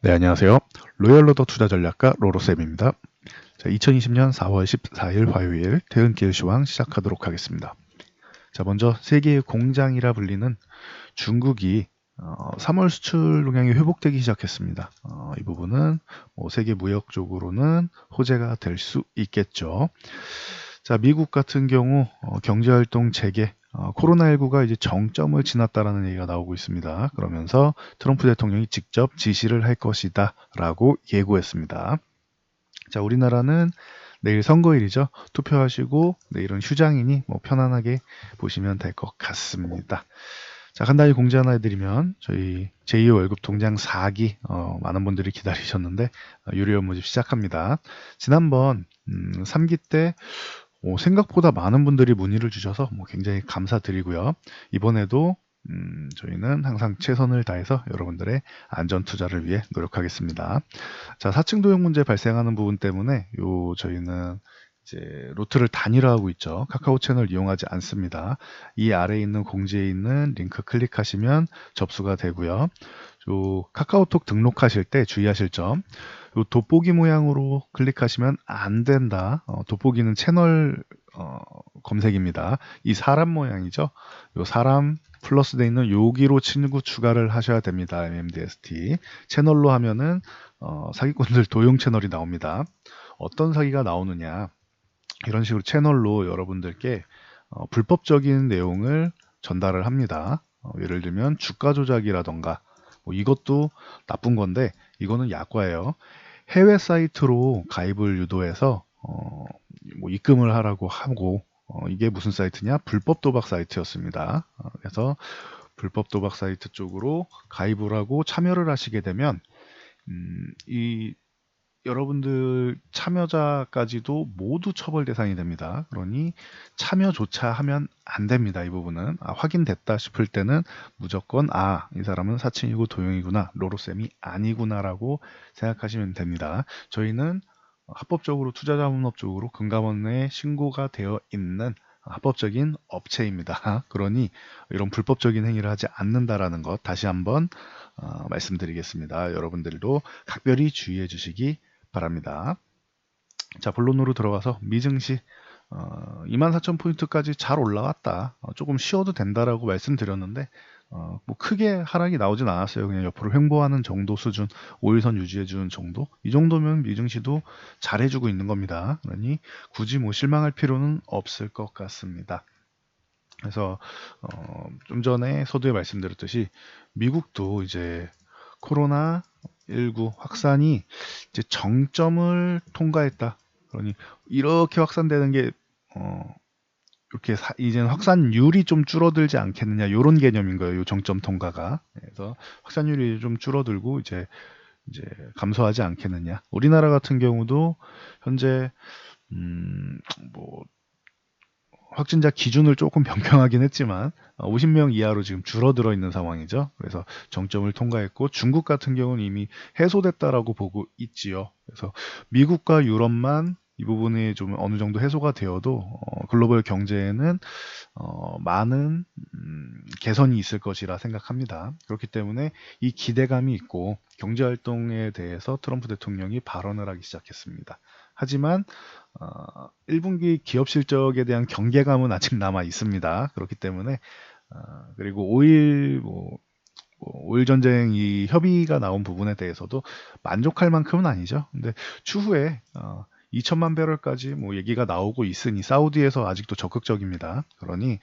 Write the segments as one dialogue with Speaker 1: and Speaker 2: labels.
Speaker 1: 네, 안녕하세요. 로열로더 투자전략가 로로쌤입니다. 자, 2020년 4월 14일 화요일 퇴근길 시황 시작하도록 하겠습니다. 자, 먼저 세계의 공장이라 불리는 중국이 3월 수출 동향이 회복되기 시작했습니다. 이 부분은 세계 무역 쪽으로는 호재가 될 수 있겠죠. 자, 미국 같은 경우 경제활동 재개, 코로나19가 이제 정점을 지났다라는 얘기가 나오고 있습니다. 그러면서 트럼프 대통령이 직접 지시를 할 것이다 라고 예고했습니다. 자, 우리나라는 내일 선거일이죠. 투표하시고 내일은 휴장이니 편안하게 보시면 될 것 같습니다. 자, 간단히 공지 하나 해드리면 저희 제2의 월급 통장 4기 많은 분들이 기다리셨는데 유료 모집 시작합니다. 지난번 3기 때 생각보다 많은 분들이 문의를 주셔서 굉장히 감사드리고요. 이번에도 저희는 항상 최선을 다해서 여러분들의 안전 투자를 위해 노력하겠습니다. 자, 4층 도용 문제 발생하는 부분 때문에 저희는 이제 루트를 단일화하고 있죠. 카카오 채널 이용하지 않습니다. 이 아래에 있는 공지에 있는 링크 클릭하시면 접수가 되고요. 카카오톡 등록하실 때 주의하실 점, 돋보기 모양으로 클릭하시면 안 된다. 돋보기는 채널 검색입니다. 이 사람 모양이죠. 요 사람 플러스 돼 있는 여기로 친구 추가를 하셔야 됩니다. MMDST 채널로 하면은 사기꾼들 도용 채널이 나옵니다. 어떤 사기가 나오느냐, 이런 식으로 채널로 여러분들께 불법적인 내용을 전달을 합니다. 예를 들면 주가 조작이라던가 이것도 나쁜 건데 이거는 약과예요. 해외 사이트로 가입을 유도해서 입금을 하라고 하고 이게 무슨 사이트냐? 불법 도박 사이트였습니다. 그래서 불법 도박 사이트 쪽으로 가입을 하고 참여를 하시게 되면 이 여러분들 참여자까지도 모두 처벌 대상이 됩니다. 그러니 참여조차 하면 안 됩니다. 이 부분은 확인됐다 싶을 때는 무조건 이 사람은 사칭이고 도용이구나, 로로쌤이 아니구나라고 생각하시면 됩니다. 저희는 합법적으로 투자자문업 쪽으로 금감원에 신고가 되어 있는 합법적인 업체입니다. 그러니 이런 불법적인 행위를 하지 않는다라는 것 다시 한번 말씀드리겠습니다. 여러분들도 각별히 주의해 주시기 바랍니다. 자, 본론으로 들어가서 미증시 24,000포인트까지 잘 올라왔다. 조금 쉬어도 된다라고 말씀드렸는데 크게 하락이 나오진 않았어요. 그냥 옆으로 횡보하는 정도 수준, 5일선 유지해주는 정도, 이 정도면 미증시도 잘해주고 있는 겁니다. 그러니 굳이 실망할 필요는 없을 것 같습니다. 그래서 좀 전에 서두에 말씀드렸듯이 미국도 이제 코로나19 확산이 이제 정점을 통과했다. 그러니 이렇게 확산되는 게 이렇게 이제는 확산율이 좀 줄어들지 않겠느냐, 이런 개념인 거예요. 이 정점 통과가. 그래서 확산율이 좀 줄어들고 이제 감소하지 않겠느냐. 우리나라 같은 경우도 현재 뭐 확진자 기준을 조금 변경하긴 했지만 50명 이하로 지금 줄어들어 있는 상황이죠. 그래서 정점을 통과했고 중국 같은 경우는 이미 해소됐다라고 보고 있지요. 그래서 미국과 유럽만 이 부분이 좀 어느 정도 해소가 되어도 글로벌 경제에는 많은 개선이 있을 것이라 생각합니다. 그렇기 때문에 이 기대감이 있고 경제활동에 대해서 트럼프 대통령이 발언을 하기 시작했습니다. 하지만 1분기 기업 실적에 대한 경계감은 아직 남아 있습니다. 그렇기 때문에 그리고 5일 전쟁 이 협의가 나온 부분에 대해서도 만족할 만큼은 아니죠. 근데 추후에 2천만 배럴까지 얘기가 나오고 있으니 사우디에서 아직도 적극적입니다. 그러니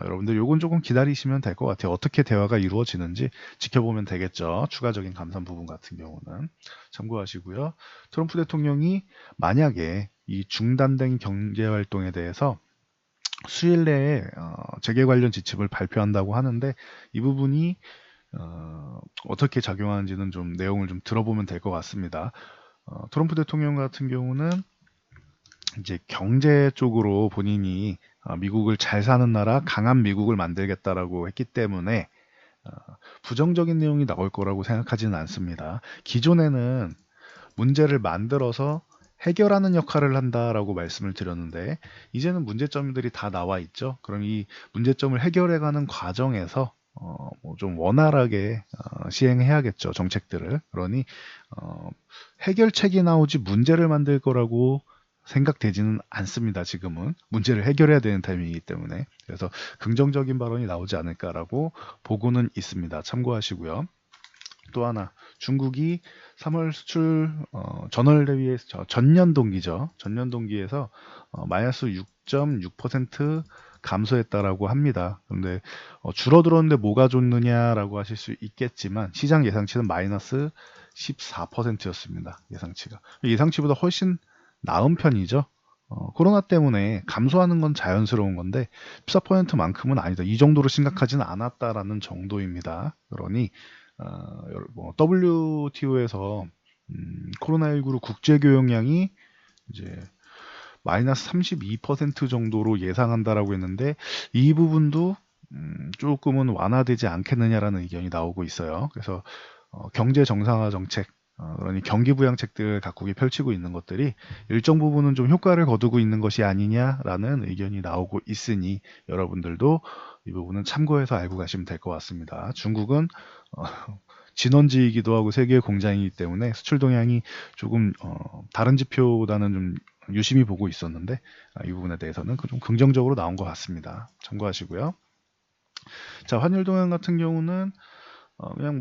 Speaker 1: 여러분들 요건 조금 기다리시면 될 것 같아요. 어떻게 대화가 이루어지는지 지켜보면 되겠죠. 추가적인 감산 부분 같은 경우는 참고하시고요. 트럼프 대통령이 만약에 이 중단된 경제 활동에 대해서 수일 내에 재개 관련 지침을 발표한다고 하는데 이 부분이 어떻게 작용하는지는 좀 내용을 좀 들어보면 될 것 같습니다. 트럼프 대통령 같은 경우는 이제 경제 쪽으로 본인이 미국을 잘 사는 나라, 강한 미국을 만들겠다라고 했기 때문에 부정적인 내용이 나올 거라고 생각하지는 않습니다. 기존에는 문제를 만들어서 해결하는 역할을 한다라고 말씀을 드렸는데 이제는 문제점들이 다 나와 있죠. 그럼 이 문제점을 해결해가는 과정에서 좀 원활하게 시행해야겠죠, 정책들을. 그러니 해결책이 나오지 문제를 만들 거라고 생각되지는 않습니다. 지금은 문제를 해결해야 되는 타이밍이기 때문에. 그래서 긍정적인 발언이 나오지 않을까라고 보고는 있습니다. 참고하시고요. 또 하나, 중국이 3월 수출 전월 대비해 전년 동기죠. 전년 동기에서 마이너스 6.6% 감소했다라고 합니다. 그런데 줄어들었는데 뭐가 좋느냐라고 하실 수 있겠지만 시장 예상치는 마이너스 14%였습니다. 예상치가. 예상치보다 훨씬 나은 편이죠. 코로나 때문에 감소하는 건 자연스러운 건데 14%만큼은 아니다. 이 정도로 심각하지는 않았다라는 정도입니다. 그러니 WTO에서 코로나19로 국제 교역량이 이제 마이너스 32% 정도로 예상한다라고 했는데 이 부분도 조금은 완화되지 않겠느냐라는 의견이 나오고 있어요. 그래서 경제 정상화 정책, 그러니 경기 부양책들 각국이 펼치고 있는 것들이 일정 부분은 좀 효과를 거두고 있는 것이 아니냐라는 의견이 나오고 있으니 여러분들도 이 부분은 참고해서 알고 가시면 될 것 같습니다. 중국은 진원지이기도 하고 세계의 공장이기 때문에 수출 동향이 조금 다른 지표보다는 좀 유심히 보고 있었는데 이 부분에 대해서는 좀 긍정적으로 나온 것 같습니다. 참고하시고요. 자, 환율 동향 같은 경우는 그냥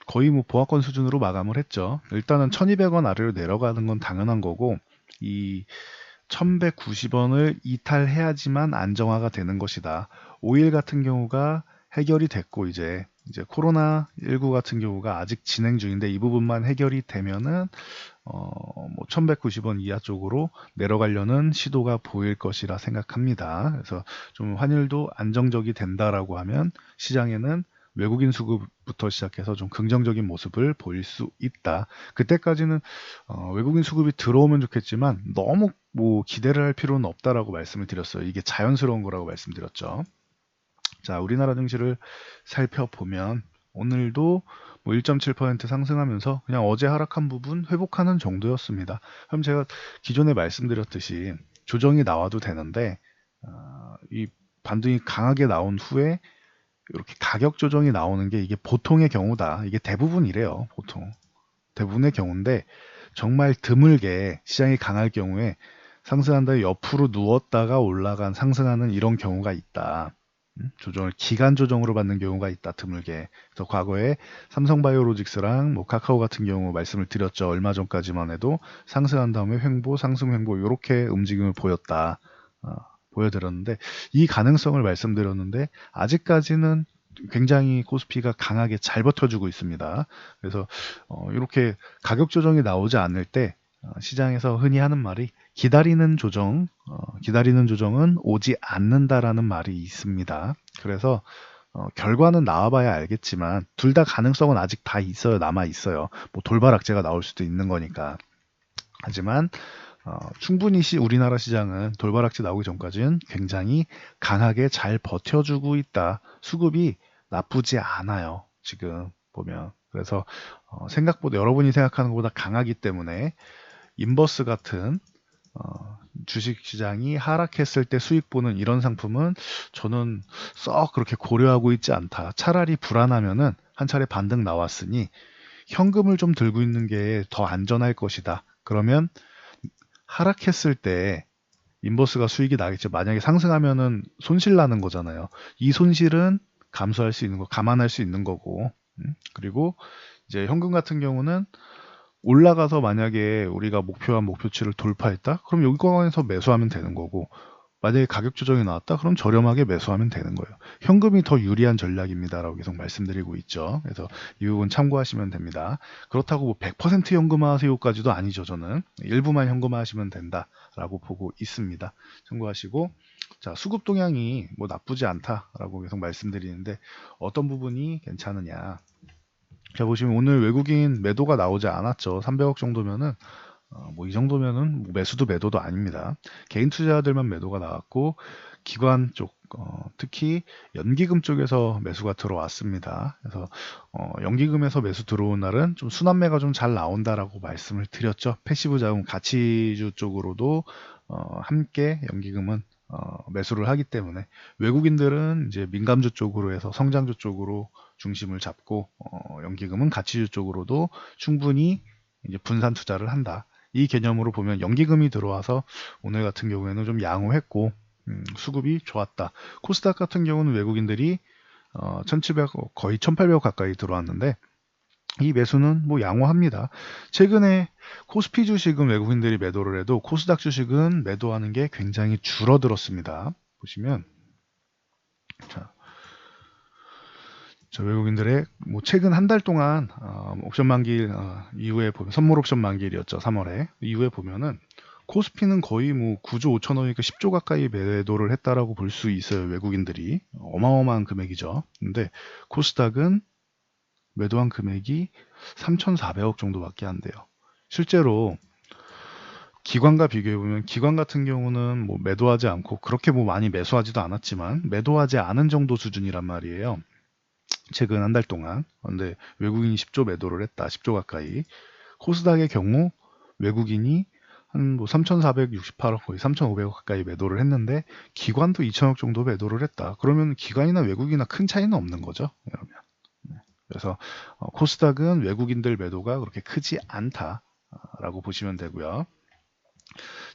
Speaker 1: 거의 보합권 수준으로 마감을 했죠. 일단은 1200원 아래로 내려가는 건 당연한 거고 이 1190원을 이탈해야지만 안정화가 되는 것이다. 오일 같은 경우가 해결이 됐고 이제 코로나19 같은 경우가 아직 진행 중인데 이 부분만 해결이 되면은 1190원 이하 쪽으로 내려가려는 시도가 보일 것이라 생각합니다. 그래서 좀 환율도 안정적이 된다라고 하면 시장에는 외국인 수급부터 시작해서 좀 긍정적인 모습을 보일 수 있다. 그때까지는 외국인 수급이 들어오면 좋겠지만 너무 기대를 할 필요는 없다라고 말씀을 드렸어요. 이게 자연스러운 거라고 말씀드렸죠. 자, 우리나라 증시를 살펴보면 오늘도 1.7% 상승하면서 그냥 어제 하락한 부분 회복하는 정도였습니다. 그럼 제가 기존에 말씀드렸듯이 조정이 나와도 되는데 이 반등이 강하게 나온 후에 이렇게 가격 조정이 나오는 게 이게 보통의 경우다. 이게 대부분이래요. 보통. 대부분의 경우인데 정말 드물게 시장이 강할 경우에 상승한 다음에 옆으로 누웠다가 올라간 상승하는 이런 경우가 있다. 조정을 기간 조정으로 받는 경우가 있다. 드물게. 그래서 과거에 삼성바이오로직스랑 카카오 같은 경우 말씀을 드렸죠. 얼마 전까지만 해도 상승한 다음에 횡보, 상승 횡보 이렇게 움직임을 보였다. 보여드렸는데 이 가능성을 말씀드렸는데 아직까지는 굉장히 코스피가 강하게 잘 버텨주고 있습니다. 그래서 이렇게 가격 조정이 나오지 않을 때 시장에서 흔히 하는 말이 기다리는 조정은 오지 않는다라는 말이 있습니다. 그래서 결과는 나와봐야 알겠지만 둘 다 가능성은 아직 다 있어요. 남아 있어요. 돌발악재가 나올 수도 있는 거니까. 하지만 충분히 우리나라 시장은 돌발악재 나오기 전까지는 굉장히 강하게 잘 버텨주고 있다. 수급이 나쁘지 않아요. 지금 보면. 그래서 생각보다 여러분이 생각하는 것보다 강하기 때문에 인버스 같은 주식시장이 하락했을 때 수익 보는 이런 상품은 저는 썩 그렇게 고려하고 있지 않다. 차라리 불안하면은 한 차례 반등 나왔으니 현금을 좀 들고 있는 게 더 안전할 것이다. 그러면 하락했을 때 인버스가 수익이 나겠죠. 만약에 상승하면은 손실 나는 거잖아요. 이 손실은 감수할 수 있는 거, 감안할 수 있는 거고. 그리고 이제 현금 같은 경우는 올라가서 만약에 우리가 목표한 목표치를 돌파했다? 그럼 여기 구간에서 매수하면 되는 거고, 만약에 가격 조정이 나왔다? 그럼 저렴하게 매수하면 되는 거예요. 현금이 더 유리한 전략입니다라고 계속 말씀드리고 있죠. 그래서 이 부분 참고하시면 됩니다. 그렇다고 100% 현금화하세요까지도 아니죠. 저는 일부만 현금화하시면 된다라고 보고 있습니다. 참고하시고, 자, 수급 동향이 나쁘지 않다라고 계속 말씀드리는데 어떤 부분이 괜찮으냐? 자, 보시면 오늘 외국인 매도가 나오지 않았죠. 300억 정도면은 이 정도면은 매수도 매도도 아닙니다. 개인 투자자들만 매도가 나왔고 기관 쪽 특히 연기금 쪽에서 매수가 들어왔습니다. 그래서 연기금에서 매수 들어온 날은 좀 순환매가 좀 잘 나온다라고 말씀을 드렸죠. 패시브 자금 가치주 쪽으로도 함께 연기금은 매수를 하기 때문에 외국인들은 이제 민감주 쪽으로 해서 성장주 쪽으로 중심을 잡고 연기금은 가치주 쪽으로도 충분히 이제 분산 투자를 한다. 이 개념으로 보면 연기금이 들어와서 오늘 같은 경우에는 좀 양호했고 수급이 좋았다. 코스닥 같은 경우는 외국인들이 1700 거의 1800 가까이 들어왔는데 이 매수는 뭐 양호합니다. 최근에 코스피 주식은 외국인들이 매도를 해도 코스닥 주식은 매도하는 게 굉장히 줄어들었습니다. 보시면 자, 외국인들의 뭐 최근 한 달 동안 옵션 만기일 이후에 보면 선물 옵션 만기일이었죠. 3월에 이후에 보면은 코스피는 거의 뭐 9조 5천억이니까 10조 가까이 매도를 했다라고 볼 수 있어요. 외국인들이 어마어마한 금액이죠. 근데 코스닥은 매도한 금액이 3,400억 정도밖에 안 돼요. 실제로 기관과 비교해보면 기관 같은 경우는 뭐 매도하지 않고 그렇게 뭐 많이 매수하지도 않았지만 매도하지 않은 정도 수준이란 말이에요. 최근 한 달 동안. 근데 외국인이 10조 매도를 했다. 10조 가까이. 코스닥의 경우 외국인이 한 뭐 3,468억 거의 3,500억 가까이 매도를 했는데 기관도 2천억 정도 매도를 했다. 그러면 기관이나 외국인이나 큰 차이는 없는 거죠. 그러면. 그래서 코스닥은 외국인들 매도가 그렇게 크지 않다라고 보시면 되고요.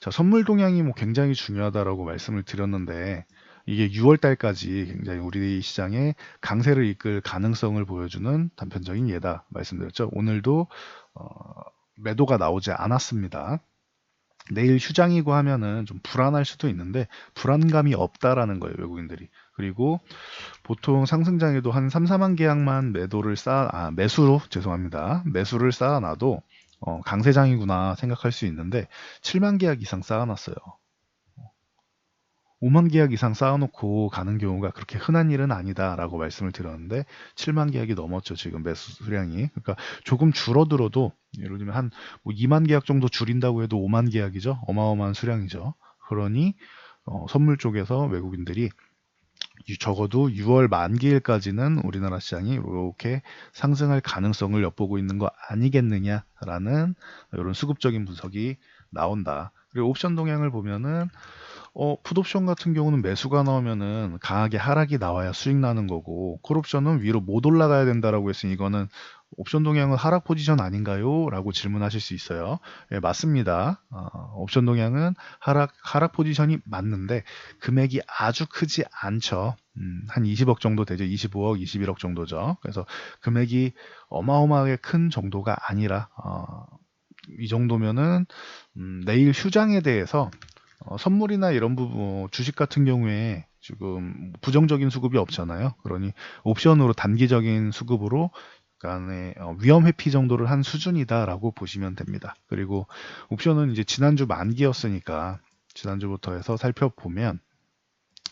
Speaker 1: 자, 선물 동향이 뭐 굉장히 중요하다라고 말씀을 드렸는데 이게 6월 달까지 굉장히 우리 시장에 강세를 이끌 가능성을 보여주는 단편적인 예다 말씀드렸죠. 오늘도 매도가 나오지 않았습니다. 내일 휴장이고 하면은 좀 불안할 수도 있는데 불안감이 없다라는 거예요, 외국인들이. 그리고 보통 상승장에도 한 3, 4만 계약만 매수로 죄송합니다. 매수를 쌓아놔도 강세장이구나 생각할 수 있는데 7만 계약 이상 쌓아놨어요. 5만 계약 이상 쌓아놓고 가는 경우가 그렇게 흔한 일은 아니다라고 말씀을 드렸는데 7만 계약이 넘었죠. 지금 매수 수량이. 그러니까 조금 줄어들어도 예를 들면 한뭐 2만 계약 정도 줄인다고 해도 5만 계약이죠. 어마어마한 수량이죠. 그러니 선물 쪽에서 외국인들이 적어도 6월 만기일까지는 우리나라 시장이 이렇게 상승할 가능성을 엿보고 있는 거 아니겠느냐라는 이런 수급적인 분석이 나온다. 그리고 옵션 동향을 보면은 풋옵션 같은 경우는 매수가 나오면은 강하게 하락이 나와야 수익 나는 거고 콜옵션은 위로 못 올라가야 된다라고 했으니 이거는 옵션 동향은 하락 포지션 아닌가요? 라고 질문하실 수 있어요. 예, 맞습니다. 옵션 동향은 하락 포지션이 맞는데 금액이 아주 크지 않죠. 한 20억 정도 되죠. 25억, 21억 정도죠. 그래서 금액이 어마어마하게 큰 정도가 아니라 이 정도면은 내일 휴장에 대해서 선물이나 이런 부분, 주식 같은 경우에 지금 부정적인 수급이 없잖아요. 그러니 옵션으로 단기적인 수급으로 약간의 위험 회피 정도를 한 수준이다라고 보시면 됩니다. 그리고 옵션은 이제 지난주 만기였으니까 지난주부터 해서 살펴보면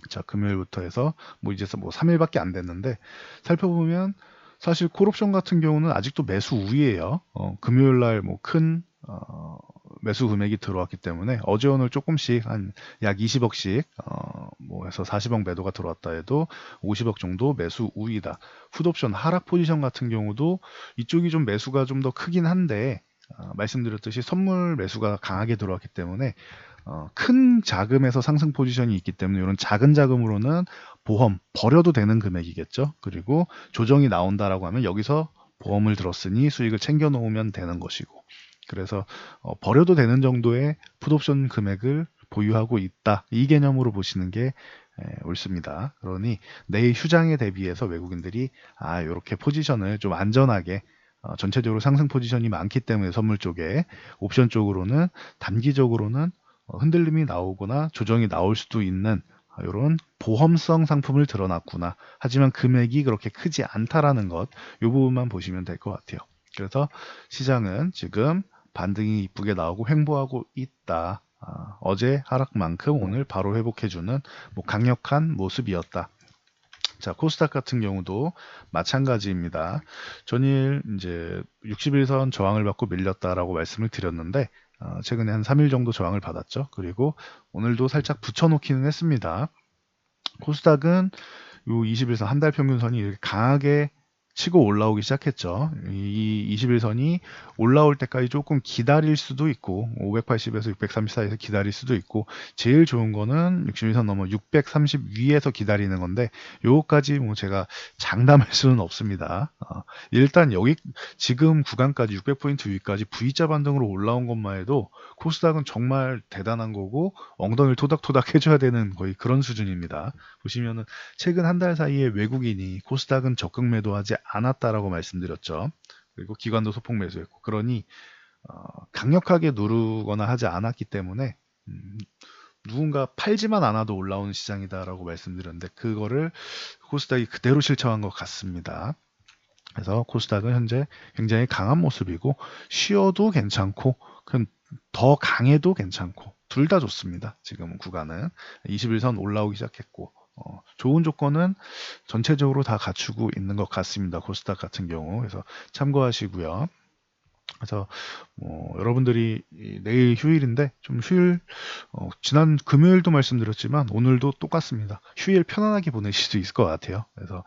Speaker 1: 자, 금요일부터 해서 뭐 이제 뭐 3일밖에 안 됐는데 살펴보면 사실 콜옵션 같은 경우는 아직도 매수 우위예요. 금요일 날뭐큰 매수 금액이 들어왔기 때문에 어제 오늘 조금씩 한 약 20억씩 뭐 해서 40억 매도가 들어왔다 해도 50억 정도 매수 우위다. 풋옵션 하락 포지션 같은 경우도 이쪽이 좀 매수가 좀 더 크긴 한데 말씀드렸듯이 선물 매수가 강하게 들어왔기 때문에 큰 자금에서 상승 포지션이 있기 때문에 이런 작은 자금으로는 보험 버려도 되는 금액이겠죠. 그리고 조정이 나온다라고 하면 여기서 보험을 들었으니 수익을 챙겨 놓으면 되는 것이고 그래서 버려도 되는 정도의 풋옵션 금액을 보유하고 있다. 이 개념으로 보시는 게 옳습니다. 그러니 내일 휴장에 대비해서 외국인들이 이렇게 포지션을 좀 안전하게 전체적으로 상승 포지션이 많기 때문에 선물 쪽에 옵션 쪽으로는 단기적으로는 흔들림이 나오거나 조정이 나올 수도 있는 이런 보험성 상품을 들어놨구나. 하지만 금액이 그렇게 크지 않다라는 것, 이 부분만 보시면 될 것 같아요. 그래서 시장은 지금 반등이 이쁘게 나오고 횡보하고 있다. 어제 하락만큼 오늘 바로 회복해주는 뭐 강력한 모습이었다. 자, 코스닥 같은 경우도 마찬가지입니다. 전일 이제 60일선 저항을 받고 밀렸다라고 말씀을 드렸는데 최근에 한 3일 정도 저항을 받았죠. 그리고 오늘도 살짝 붙여놓기는 했습니다. 코스닥은 요 21선 한 달 평균선이 이렇게 강하게 치고 올라오기 시작했죠. 이 21선이 올라올 때까지 조금 기다릴 수도 있고 580에서 630 사이에서 기다릴 수도 있고 제일 좋은 거는 61선 넘어 630 위에서 기다리는 건데 요거까지 뭐 제가 장담할 수는 없습니다. 일단 여기 지금 구간까지 600포인트 위까지 V자 반등으로 올라온 것만 해도 코스닥은 정말 대단한 거고 엉덩이를 토닥토닥 해줘야 되는 거의 그런 수준입니다. 보시면은 최근 한 달 사이에 외국인이 코스닥은 적극 매도하지 않았다라고 말씀드렸죠. 그리고 기관도 소폭 매수했고 그러니 강력하게 누르거나 하지 않았기 때문에 누군가 팔지만 않아도 올라오는 시장이다라고 말씀드렸는데 그거를 코스닥이 그대로 실천한 것 같습니다. 그래서 코스닥은 현재 굉장히 강한 모습이고 쉬어도 괜찮고 그럼 더 강해도 괜찮고 둘 다 좋습니다. 지금 구간은 21선 올라오기 시작했고 좋은 조건은 전체적으로 다 갖추고 있는 것 같습니다. 코스닥 같은 경우 그래서 참고하시고요. 그래서 여러분들이 내일 휴일인데 좀 휴일 지난 금요일도 말씀드렸지만 오늘도 똑같습니다. 휴일 편안하게 보내실 수 있을 것 같아요. 그래서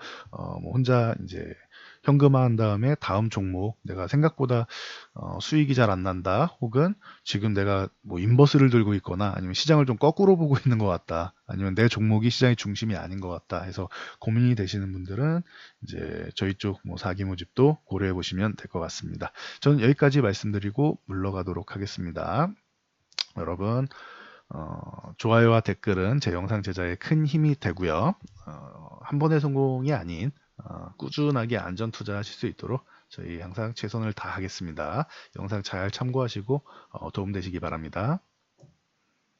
Speaker 1: 혼자 이제 현금화한 다음에 다음 종목 내가 생각보다 수익이 잘 안 난다 혹은 지금 내가 뭐 인버스를 들고 있거나 아니면 시장을 좀 거꾸로 보고 있는 것 같다 아니면 내 종목이 시장의 중심이 아닌 것 같다 해서 고민이 되시는 분들은 이제 저희 쪽 뭐 사기 모집도 고려해 보시면 될 것 같습니다. 저는 여기까지 말씀드리고 물러가도록 하겠습니다. 여러분 좋아요와 댓글은 제 영상 제작에 큰 힘이 되고요. 한 번의 성공이 아닌 꾸준하게 안전 투자하실 수 있도록 저희 항상 최선을 다하겠습니다. 영상 잘 참고하시고 도움되시기 바랍니다.